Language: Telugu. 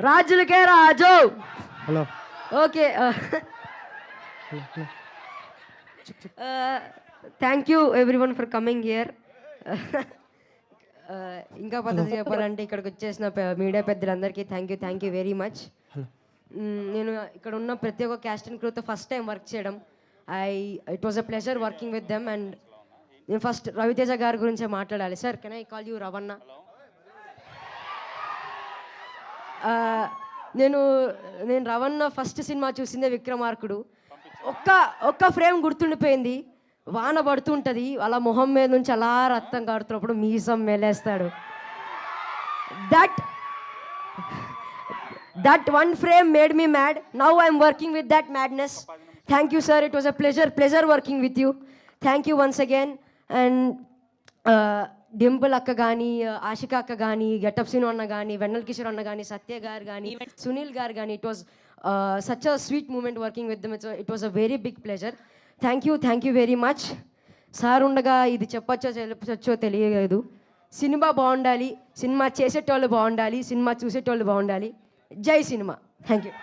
రాజులకే రాజు. Hello. Okay. Thank you everyone for coming here. ఇంకా పద్ధతి చెప్పాలంటే ఇక్కడికి వచ్చేసిన మీడియా పెద్దలందరికీ థ్యాంక్ యూ వెరీ మచ్. నేను ఇక్కడ ఉన్న ప్రతి ఒక్క క్యాస్ట్ అండ్ క్రూతో ఫస్ట్ టైం వర్క్ చేయడం. It was a pleasure working with them. And నేను ఫస్ట్ రవితేజ గారి గురించే మాట్లాడాలి. Sir, can I call you Ravana? నేను రవణ ఫస్ట్ సినిమా చూసిందే విక్రమార్కుడు. ఒక్క ఫ్రేమ్ గుర్తుండిపోయింది. వాన పడుతుంటుంది, అలా మొహం మీద నుంచి అలా రక్తం కాడుతున్నప్పుడు మీసం మెలేస్తాడు. That one frame made me mad. Now I'm working with that madness. Thank you sir, it was a pleasure working with you. Thank you once again. And Dimple అక్క కానీ, ఆశిక అక్క కానీ, గెటప్ సీను అన్న కానీ, వెన్నెల కిషోర్ అన్న కానీ, సత్య గారు కానీ, సునీల్ గారు కానీ, it was such a sweet moment working with them. It was a very big pleasure. Thank you very much. Sir ఉండగా ఇది చెప్పచ్చో తెలియలేదు. సినిమా బాగుండాలి, సినిమా చేసేటోళ్ళు బాగుండాలి, సినిమా చూసేటోళ్ళు బాగుండాలి. జై సినిమా. Thank you.